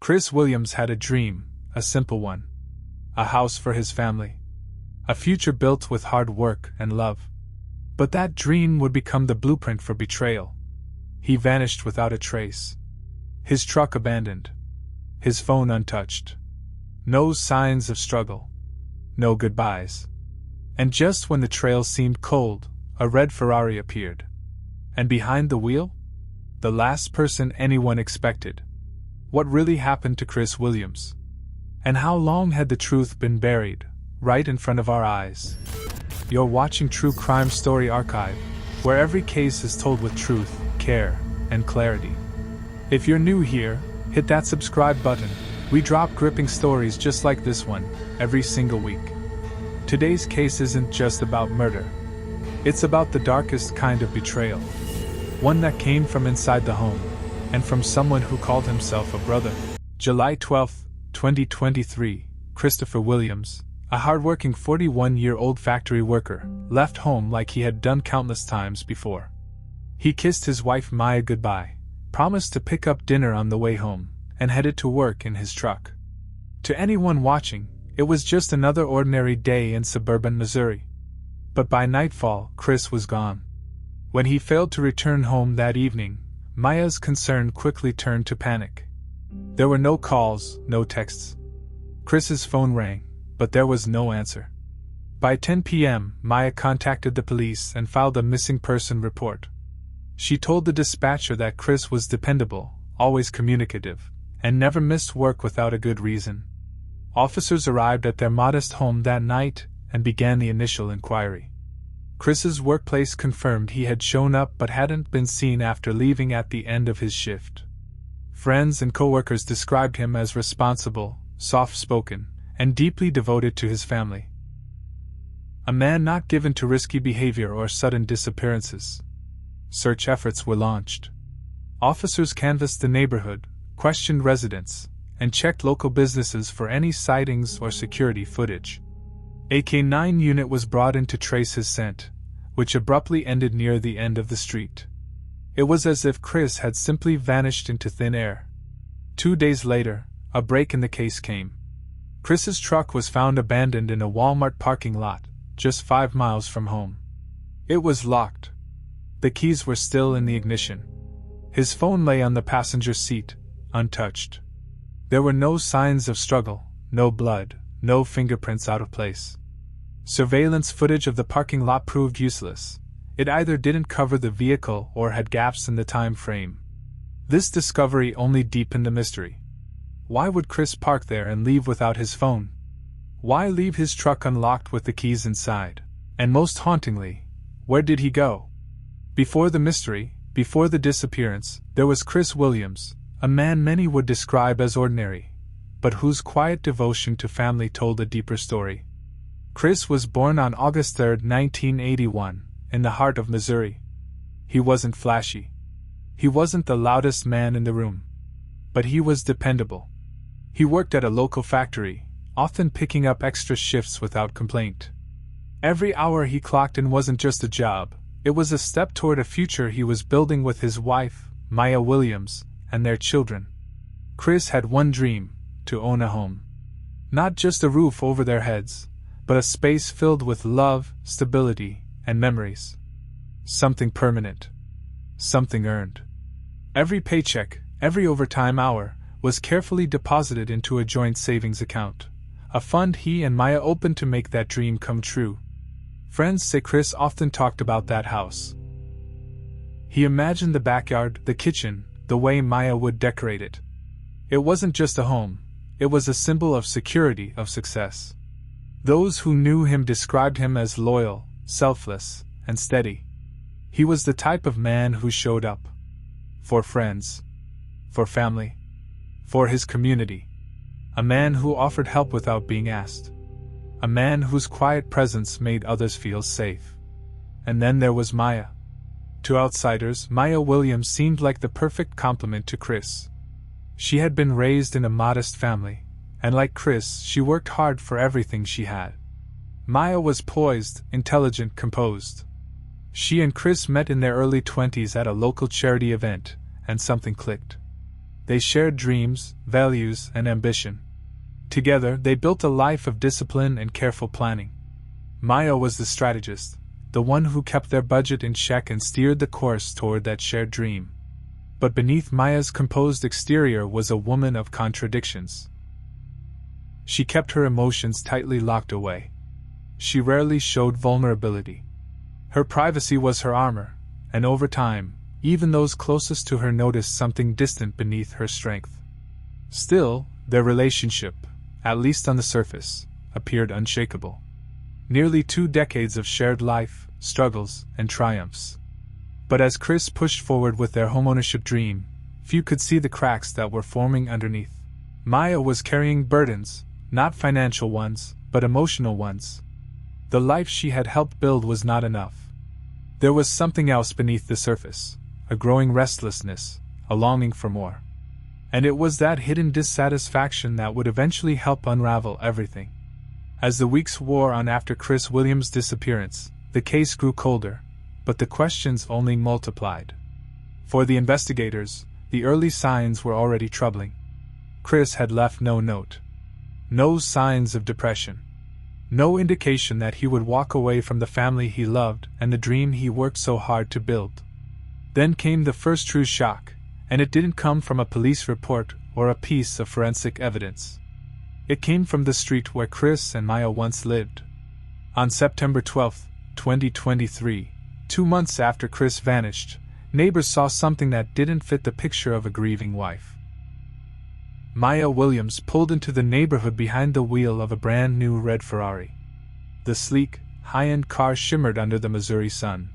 Chris Williams had a dream, a simple one. A house for his family. A future built with hard work and love. But that dream would become the blueprint for betrayal. He vanished without a trace. His truck abandoned. His phone untouched. No signs of struggle. No goodbyes. And just when the trail seemed cold, a red Ferrari appeared. And behind the wheel? The last person anyone expected. What really happened to Chris Williams? And how long had the truth been buried, right in front of our eyes? You're watching True Crime Story Archive, where every case is told with truth, care, and clarity. If you're new here, hit that subscribe button. We drop gripping stories just like this one, every single week. Today's case isn't just about murder. It's about the darkest kind of betrayal. One that came from inside the home, and from someone who called himself a brother. July 12, 2023, Christopher Williams, a hardworking 41-year-old factory worker, left home like he had done countless times before. He kissed his wife Maya goodbye, promised to pick up dinner on the way home, and headed to work in his truck. To anyone watching, it was just another ordinary day in suburban Missouri. But by nightfall, Chris was gone. When he failed to return home that evening, Maya's concern quickly turned to panic. There were no calls, no texts. Chris's phone rang, but there was no answer. By 10 p.m., Maya contacted the police and filed a missing person report. She told the dispatcher that Chris was dependable, always communicative, and never missed work without a good reason. Officers arrived at their modest home that night and began the initial inquiry. Chris's workplace confirmed he had shown up but hadn't been seen after leaving at the end of his shift. Friends and coworkers described him as responsible, soft-spoken, and deeply devoted to his family. A man not given to risky behavior or sudden disappearances. Search efforts were launched. Officers canvassed the neighborhood, questioned residents, and checked local businesses for any sightings or security footage. A K-9 unit was brought in to trace his scent, which abruptly ended near the end of the street. It was as if Chris had simply vanished into thin air. 2 days later, a break in the case came. Chris's truck was found abandoned in a Walmart parking lot, just 5 miles from home. It was locked. The keys were still in the ignition. His phone lay on the passenger seat, untouched. There were no signs of struggle, no blood, no fingerprints out of place. Surveillance footage of the parking lot proved useless. It either didn't cover the vehicle or had gaps in the time frame. This discovery only deepened the mystery. Why would Chris park there and leave without his phone? Why leave his truck unlocked with the keys inside? And most hauntingly, where did he go? Before the mystery, before the disappearance, there was Chris Williams, a man many would describe as ordinary, but whose quiet devotion to family told a deeper story. Chris was born on August 3, 1981, in the heart of Missouri. He wasn't flashy. He wasn't the loudest man in the room. But he was dependable. He worked at a local factory, often picking up extra shifts without complaint. Every hour he clocked in wasn't just a job, it was a step toward a future he was building with his wife, Maya Williams, and their children. Chris had one dream: to own a home. Not just a roof over their heads, but a space filled with love, stability, and memories. Something permanent. Something earned. Every paycheck, every overtime hour, was carefully deposited into a joint savings account, a fund he and Maya opened to make that dream come true. Friends say Chris often talked about that house. He imagined the backyard, the kitchen, the way Maya would decorate it. It wasn't just a home, it was a symbol of security, of success. Those who knew him described him as loyal, selfless, and steady. He was the type of man who showed up. For friends. For family. For his community. A man who offered help without being asked. A man whose quiet presence made others feel safe. And then there was Maya. To outsiders, Maya Williams seemed like the perfect complement to Chris. She had been raised in a modest family, and like Chris, she worked hard for everything she had. Maya was poised, intelligent, composed. She and Chris met in their early 20s at a local charity event, and something clicked. They shared dreams, values, and ambition. Together, they built a life of discipline and careful planning. Maya was the strategist, the one who kept their budget in check and steered the course toward that shared dream. But beneath Maya's composed exterior was a woman of contradictions. She kept her emotions tightly locked away. She rarely showed vulnerability. Her privacy was her armor, and over time, even those closest to her noticed something distant beneath her strength. Still, their relationship, at least on the surface, appeared unshakable. Nearly 2 decades of shared life, struggles, and triumphs. But as Chris pushed forward with their homeownership dream, few could see the cracks that were forming underneath. Maya was carrying burdens, not financial ones, but emotional ones. The life she had helped build was not enough. There was something else beneath the surface, a growing restlessness, a longing for more. And it was that hidden dissatisfaction that would eventually help unravel everything. As the weeks wore on after Chris Williams' disappearance, the case grew colder, but the questions only multiplied. For the investigators, the early signs were already troubling. Chris had left no note. No signs of depression. No indication that he would walk away from the family he loved and the dream he worked so hard to build. Then came the first true shock, and it didn't come from a police report or a piece of forensic evidence. It came from the street where Chris and Maya once lived. On September 12, 2023, 2 months after Chris vanished, neighbors saw something that didn't fit the picture of a grieving wife. Maya Williams pulled into the neighborhood behind the wheel of a brand new red Ferrari. The sleek, high-end car shimmered under the Missouri sun.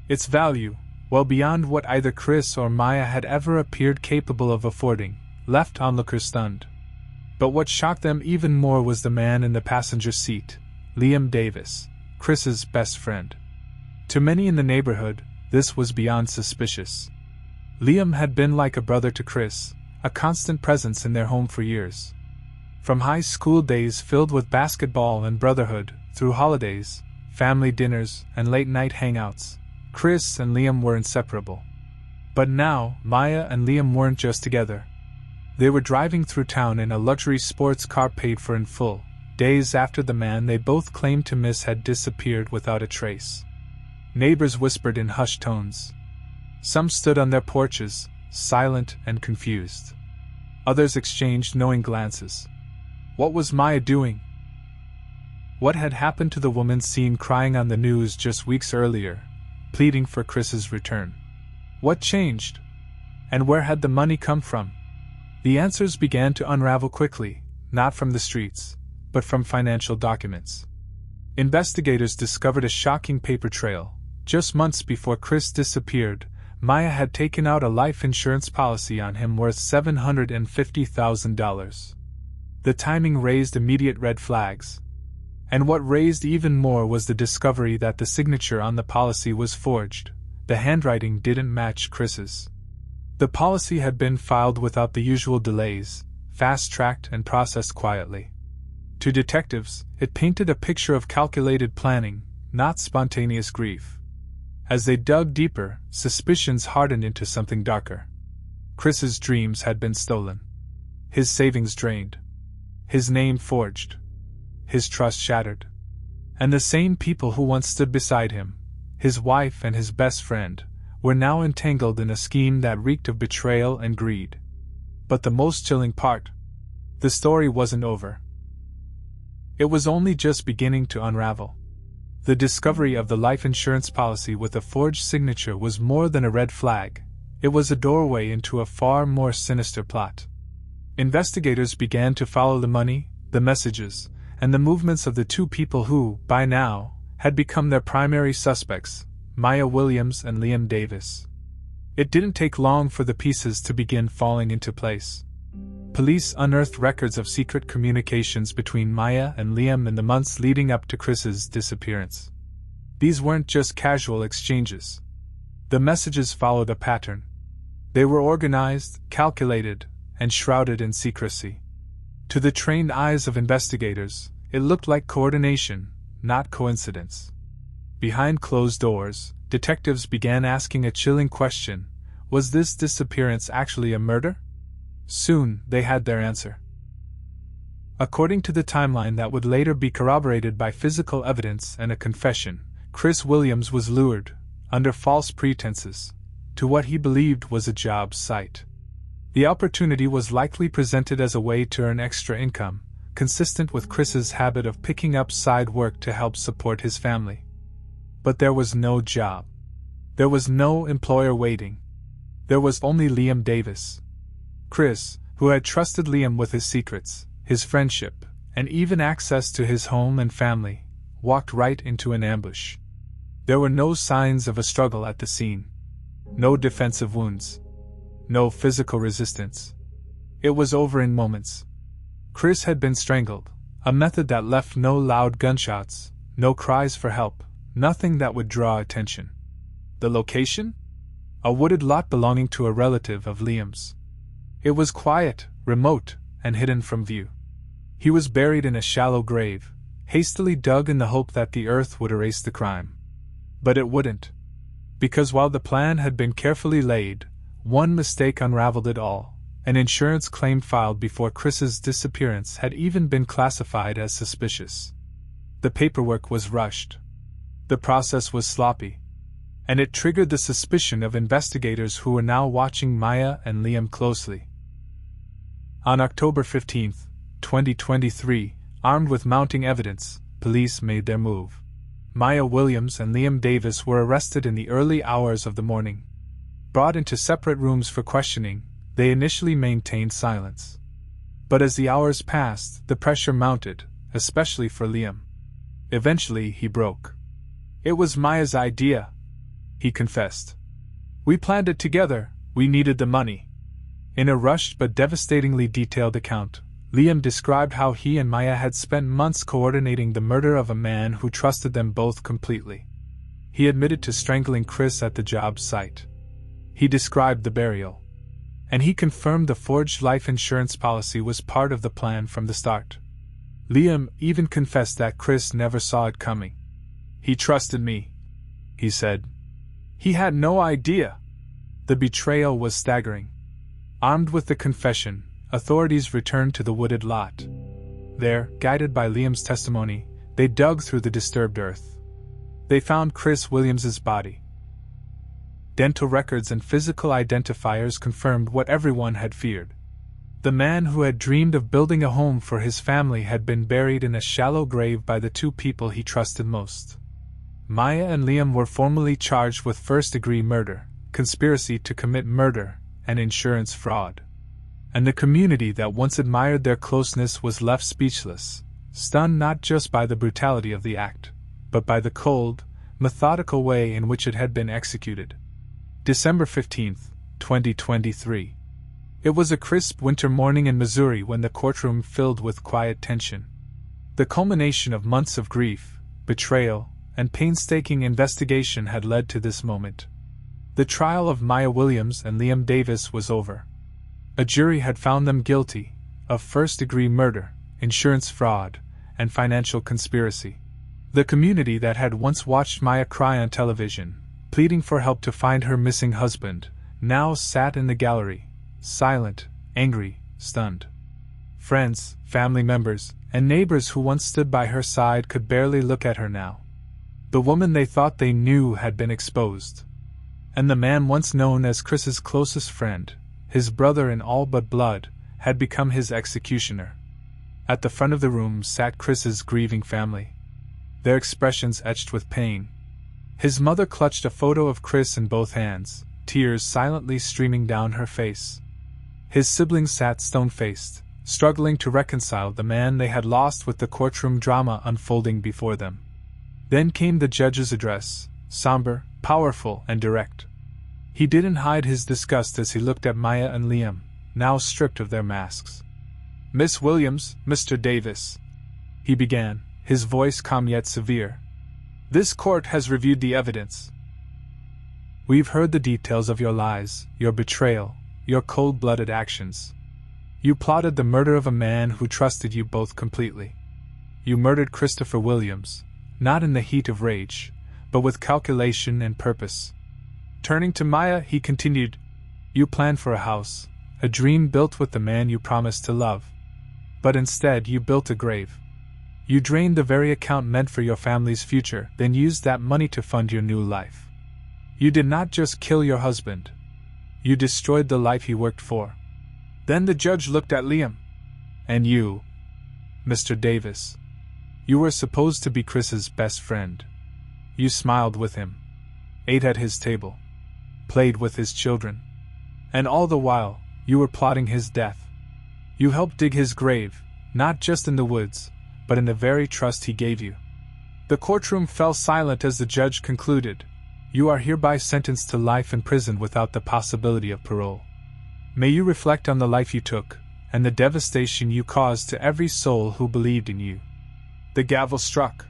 Its value, well beyond what either Chris or Maya had ever appeared capable of affording, left onlookers stunned. But what shocked them even more was the man in the passenger seat, Liam Davis, Chris's best friend. To many in the neighborhood, this was beyond suspicious. Liam had been like a brother to Chris, a constant presence in their home for years. From high school days filled with basketball and brotherhood, through holidays, family dinners, and late-night hangouts, Chris and Liam were inseparable. But now, Maya and Liam weren't just together. They were driving through town in a luxury sports car paid for in full, days after the man they both claimed to miss had disappeared without a trace. Neighbors whispered in hushed tones. Some stood on their porches, silent and confused. Others exchanged knowing glances. What was Maya doing? What had happened to the woman seen crying on the news just weeks earlier, pleading for Chris's return? What changed? And where had the money come from? The answers began to unravel quickly, not from the streets, but from financial documents. Investigators discovered a shocking paper trail. Just months before Chris disappeared, Maya had taken out a life insurance policy on him worth $750,000. The timing raised immediate red flags. And what raised even more was the discovery that the signature on the policy was forged. The handwriting didn't match Chris's. The policy had been filed without the usual delays, fast-tracked and processed quietly. To detectives, it painted a picture of calculated planning, not spontaneous grief. As they dug deeper, suspicions hardened into something darker. Chris's dreams had been stolen. His savings drained. His name forged. His trust shattered. And the same people who once stood beside him, his wife and his best friend, were now entangled in a scheme that reeked of betrayal and greed. But the most chilling part: the story wasn't over. It was only just beginning to unravel. The discovery of the life insurance policy with a forged signature was more than a red flag. It was a doorway into a far more sinister plot. Investigators began to follow the money, the messages, and the movements of the two people who, by now, had become their primary suspects, Maya Williams and Liam Davis. It didn't take long for the pieces to begin falling into place. Police unearthed records of secret communications between Maya and Liam in the months leading up to Chris's disappearance. These weren't just casual exchanges. The messages followed a pattern. They were organized, calculated, and shrouded in secrecy. To the trained eyes of investigators, it looked like coordination, not coincidence. Behind closed doors, detectives began asking a chilling question: was this disappearance actually a murder? Soon, they had their answer. According to the timeline that would later be corroborated by physical evidence and a confession, Chris Williams was lured, under false pretenses, to what he believed was a job site. The opportunity was likely presented as a way to earn extra income, consistent with Chris's habit of picking up side work to help support his family. But there was no job. There was no employer waiting. There was only Liam Davis. Chris, who had trusted Liam with his secrets, his friendship, and even access to his home and family, walked right into an ambush. There were no signs of a struggle at the scene. No defensive wounds. No physical resistance. It was over in moments. Chris had been strangled, a method that left no loud gunshots, no cries for help, nothing that would draw attention. The location? A wooded lot belonging to a relative of Liam's. It was quiet, remote, and hidden from view. He was buried in a shallow grave, hastily dug in the hope that the earth would erase the crime. But it wouldn't. Because while the plan had been carefully laid, one mistake unraveled it all. An insurance claim filed before Chris's disappearance had even been classified as suspicious. The paperwork was rushed. The process was sloppy. And it triggered the suspicion of investigators who were now watching Maya and Liam closely. On October 15, 2023, armed with mounting evidence, police made their move. Maya Williams and Liam Davis were arrested in the early hours of the morning. Brought into separate rooms for questioning, they initially maintained silence. But as the hours passed, the pressure mounted, especially for Liam. Eventually, he broke. "It was Maya's idea," he confessed. "We planned it together, we needed the money." In a rushed but devastatingly detailed account, Liam described how he and Maya had spent months coordinating the murder of a man who trusted them both completely. He admitted to strangling Chris at the job site. He described the burial. And he confirmed the forged life insurance policy was part of the plan from the start. Liam even confessed that Chris never saw it coming. "He trusted me," he said. "He had no idea." The betrayal was staggering. Armed with the confession, authorities returned to the wooded lot. There, guided by Liam's testimony, they dug through the disturbed earth. They found Chris Williams's body. Dental records and physical identifiers confirmed what everyone had feared. The man who had dreamed of building a home for his family had been buried in a shallow grave by the two people he trusted most. Maya and Liam were formally charged with first-degree murder, conspiracy to commit murder, and insurance fraud. And the community that once admired their closeness was left speechless, stunned not just by the brutality of the act, but by the cold, methodical way in which it had been executed. December 15, 2023. It was a crisp winter morning in Missouri when the courtroom filled with quiet tension. The culmination of months of grief, betrayal, and painstaking investigation had led to this moment. The trial of Maya Williams and Liam Davis was over. A jury had found them guilty of first-degree murder, insurance fraud, and financial conspiracy. The community that had once watched Maya cry on television, pleading for help to find her missing husband, now sat in the gallery, silent, angry, stunned. Friends, family members, and neighbors who once stood by her side could barely look at her now. The woman they thought they knew had been exposed. And the man once known as Chris's closest friend, his brother in all but blood, had become his executioner. At the front of the room sat Chris's grieving family, their expressions etched with pain. His mother clutched a photo of Chris in both hands, tears silently streaming down her face. His siblings sat stone-faced, struggling to reconcile the man they had lost with the courtroom drama unfolding before them. Then came the judge's address, somber, powerful, and direct. He didn't hide his disgust as he looked at Maya and Liam, now stripped of their masks. "Miss Williams, Mr. Davis," he began, his voice calm yet severe. "This court has reviewed the evidence. We've heard the details of your lies, your betrayal, your cold-blooded actions. You plotted the murder of a man who trusted you both completely. You murdered Christopher Williams, not in the heat of rage, but with calculation and purpose." Turning to Maya, he continued, "You planned for a house, a dream built with the man you promised to love. But instead, you built a grave. You drained the very account meant for your family's future, then used that money to fund your new life. You did not just kill your husband. You destroyed the life he worked for. Then the judge looked at Liam. And you, Mr. Davis. You were supposed to be Chris's best friend. You smiled with him, ate at his table, played with his children. And all the while, you were plotting his death. You helped dig his grave, not just in the woods, but in the very trust he gave you. The courtroom fell silent as the judge concluded. You are hereby sentenced to life in prison without the possibility of parole. May you reflect on the life you took, and the devastation you caused to every soul who believed in you. The gavel struck.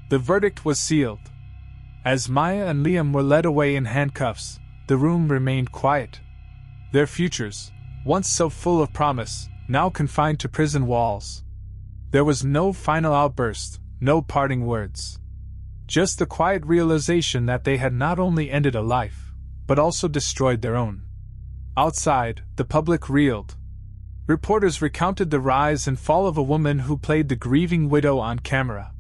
The verdict was sealed. As Maya and Liam were led away in handcuffs, the room remained quiet. Their futures, once so full of promise, now confined to prison walls. There was no final outburst, no parting words. Just the quiet realization that they had not only ended a life, but also destroyed their own. Outside, the public reeled. Reporters recounted the rise and fall of a woman who played the grieving widow on camera.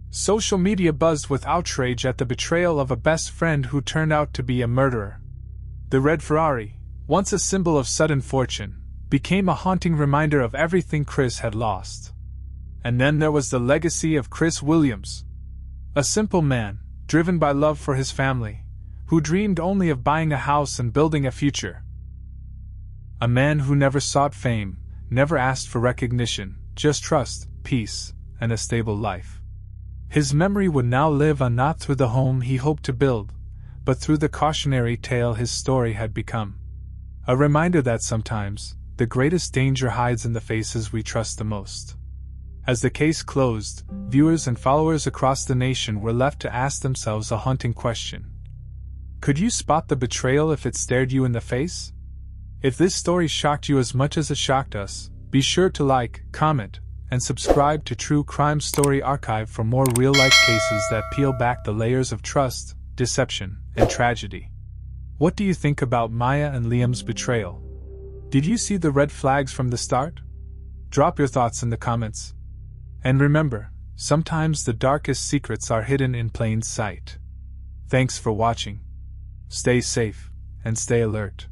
Social media buzzed with outrage at the betrayal of a best friend who turned out to be a murderer. The red Ferrari, once a symbol of sudden fortune, became a haunting reminder of everything Chris had lost. And then there was the legacy of Chris Williams. A simple man, driven by love for his family, who dreamed only of buying a house and building a future. A man who never sought fame, never asked for recognition, just trust, peace, and a stable life. His memory would now live on not through the home he hoped to build, but through the cautionary tale his story had become. A reminder that sometimes, the greatest danger hides in the faces we trust the most. As the case closed, viewers and followers across the nation were left to ask themselves a haunting question. Could you spot the betrayal if it stared you in the face? If this story shocked you as much as it shocked us, be sure to like, comment, and subscribe to True Crime Story Archive for more real-life cases that peel back the layers of trust, deception, and tragedy. What do you think about Maya and Liam's betrayal? Did you see the red flags from the start? Drop your thoughts in the comments. And remember, sometimes the darkest secrets are hidden in plain sight. Thanks for watching. Stay safe, and stay alert.